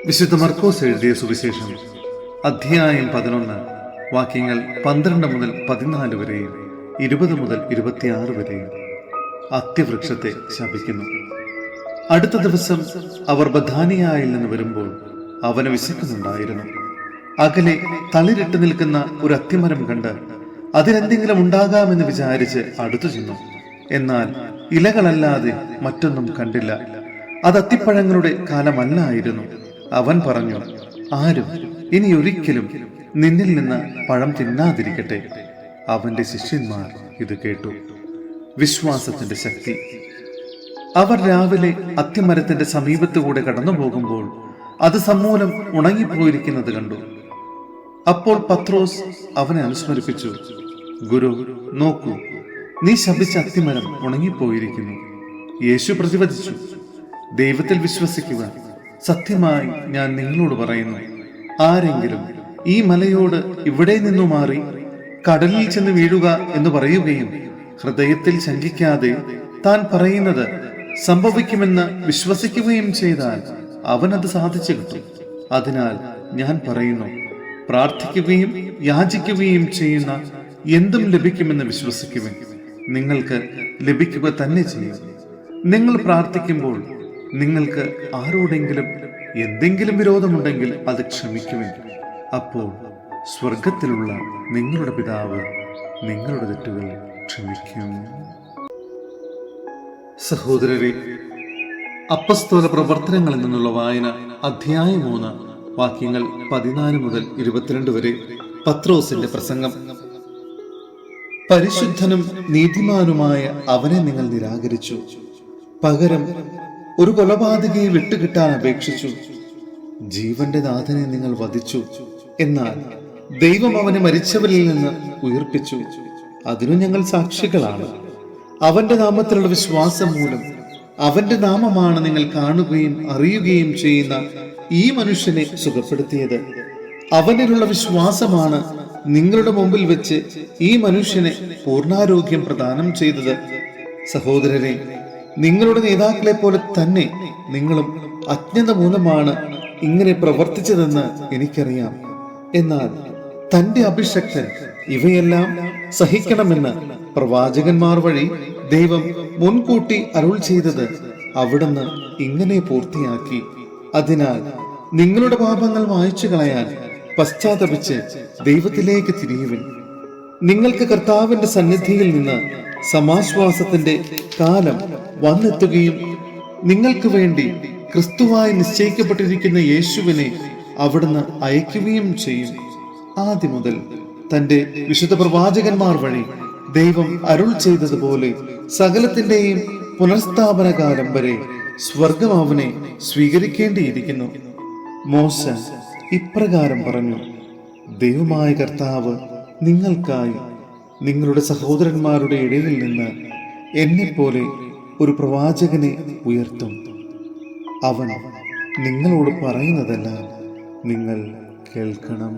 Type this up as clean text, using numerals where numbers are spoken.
വിശുദ്ധ മർക്കോസ് എഴുതിയ സുവിശേഷം അധ്യായം 11 വാക്യങ്ങൾ 12 മുതൽ 14 വരെയും 20 മുതൽ 26 വരെയും അത്തിവൃക്ഷത്തെ ശപിക്കുന്നു. അടുത്ത ദിവസം അവർ ബഥാനിയായിൽ നിന്ന് വരുമ്പോൾ അവന് വിശക്കുന്നുണ്ടായിരുന്നു. അകലെ തളിരിട്ട് നിൽക്കുന്ന ഒരു അത്തിമരം കണ്ട് അതിലെന്തെങ്കിലും ഉണ്ടാകാമെന്ന് വിചാരിച്ച് അടുത്തു ചെന്നു. എന്നാൽ ഇലകളല്ലാതെ മറ്റൊന്നും കണ്ടില്ല. അത് അത്തിപ്പഴങ്ങളുടെ കാലമല്ലായിരുന്നു. അവൻ പറഞ്ഞു, ആരും ഇനി ഒരിക്കലും നിന്നിൽ നിന്ന് പഴം തിന്നാതിരിക്കട്ടെ. അവന്റെ ശിഷ്യന്മാർ ഇത് കേട്ടു. വിശ്വാസത്തിന്റെ ശക്തി. അവർ രാവിലെ അത്തിമരത്തിന്റെ സമീപത്തുകൂടെ കടന്നു പോകുമ്പോൾ അത് സമൂലം ഉണങ്ങിപ്പോയിരിക്കുന്നത് കണ്ടു. അപ്പോൾ പത്രോസ് അവനെ അനുസ്മരിപ്പിച്ചു, ഗുരു, നോക്കൂ, നീ ശപിച്ച അത്തിമരം ഉണങ്ങിപ്പോയിരിക്കുന്നു. യേശു പ്രതിവചിച്ചു, ദൈവത്തിൽ വിശ്വസിക്കുക. സത്യമായി ഞാൻ നിങ്ങളോട് പറയുന്നു, ആരെങ്കിലും ഈ മലയോട് ഇവിടെ നിന്നു മാറി കടലിൽ ചെന്ന് വീഴുക എന്ന് പറയുകയും ഹൃദയത്തിൽ ശങ്കിക്കാതെ താൻ പറയുന്നത് സംഭവിക്കുമെന്ന് വിശ്വസിക്കുകയും ചെയ്താൽ അവനത് സാധിച്ചു കിട്ടും. അതിനാൽ ഞാൻ പറയുന്നു, പ്രാർത്ഥിക്കുകയും യാചിക്കുകയും ചെയ്യുന്ന എന്തും ലഭിക്കുമെന്ന് വിശ്വസിക്കുവിൻ, നിങ്ങൾക്ക് ലഭിക്കുക തന്നെ ചെയ്യും. നിങ്ങൾ പ്രാർത്ഥിക്കുമ്പോൾ നിങ്ങൾക്ക് ആരോടെങ്കിലും എന്തെങ്കിലും വിരോധമുണ്ടെങ്കിൽ അത് ക്ഷമിക്കുവിൻ. അപ്പോൾ സ്വർഗത്തിലുള്ള നിങ്ങളുടെ പിതാവ് നിങ്ങളുടെ തെറ്റുകൾ ക്ഷമിക്കും. സഹോദരരെ, അപ്പസ്തോല പ്രവർത്തനങ്ങളിൽ നിന്നുള്ള വായന അധ്യായം 3 വാക്യങ്ങൾ 14 മുതൽ 22 വരെ. പത്രോസിന്റെ പ്രസംഗം. പരിശുദ്ധനും നീതിമാനുമായ അവനെ നിങ്ങൾ നിരാകരിച്ചു. പകരം ഒരു കൊലപാതകയെ വിട്ടുകിട്ടാൻ അപേക്ഷിച്ചു. ജീവന്റെ നാഥനെ നിങ്ങൾ വധിച്ചു. എന്നാൽ ദൈവം അവനെ മരിച്ചവരിൽ നിന്ന് ഉയർപ്പിച്ചു. അതിനു ഞങ്ങൾ സാക്ഷികളാണ്. അവന്റെ നാമത്തിലുള്ള വിശ്വാസം മൂലം അവന്റെ നാമമാണ് നിങ്ങൾ കാണുകയും അറിയുകയും ചെയ്യുന്ന ഈ മനുഷ്യനെ സുഖപ്പെടുത്തിയത്. അവനിലുള്ള വിശ്വാസമാണ് നിങ്ങളുടെ മുമ്പിൽ വെച്ച് ഈ മനുഷ്യനെ പൂർണ്ണാരോഗ്യം പ്രദാനം ചെയ്തത്. സഹോദരരെ, നിങ്ങളുടെ നേതാക്കളെ പോലെ തന്നെ നിങ്ങളും അജ്ഞത മൂലമാണ് ഇങ്ങനെ പ്രവർത്തിച്ചതെന്ന് എനിക്കറിയാം. എന്നാൽ തന്റെ അഭിഷക്തൻ ഇവയെല്ലാം സഹിക്കണമെന്ന് പ്രവാചകന്മാർ വഴി ദൈവം മുൻകൂട്ടി അരുൾ ചെയ്തത് അവിടുന്ന് ഇങ്ങനെ പൂർത്തിയാക്കി. അതിനാൽ നിങ്ങളുടെ പാപങ്ങൾ മായ്ച്ചു കളയാൻ പശ്ചാത്തപിച്ച് ദൈവത്തിലേക്ക് തിരിയുവിൻ. നിങ്ങൾക്ക് കർത്താവിന്റെ സന്നിധിയിൽ നിന്ന് സമാശ്വാസത്തിന്റെ കാലം വന്നെത്തുകയും നിങ്ങൾക്ക് വേണ്ടി ക്രിസ്തുവായി നിശ്ചയിക്കപ്പെട്ടിരിക്കുന്ന യേശുവിനെ അവിടുന്ന് അയക്കുകയും ചെയ്യും. ആദ്യം മുതൽ തന്റെ വിശുദ്ധ പ്രവാചകന്മാർ വഴി ദൈവം അരുൾ ചെയ്തതുപോലെ സകലത്തിന്റെയും പുനഃസ്ഥാപന കാലം വരെ സ്വർഗം അവനെ സ്വീകരിക്കേണ്ടിയിരിക്കുന്നു. മോശ ഇപ്രകാരം പറഞ്ഞു, ദൈവമായ കർത്താവ് നിങ്ങൾക്കായി നിങ്ങളുടെ സഹോദരന്മാരുടെ ഇടയിൽ നിന്ന് എന്നെപ്പോലെ ഒരു പ്രവാചകനെ ഉയർത്തും. അവൻ നിങ്ങളോട് പറയുന്നതെല്ലാം നിങ്ങൾ കേൾക്കണം.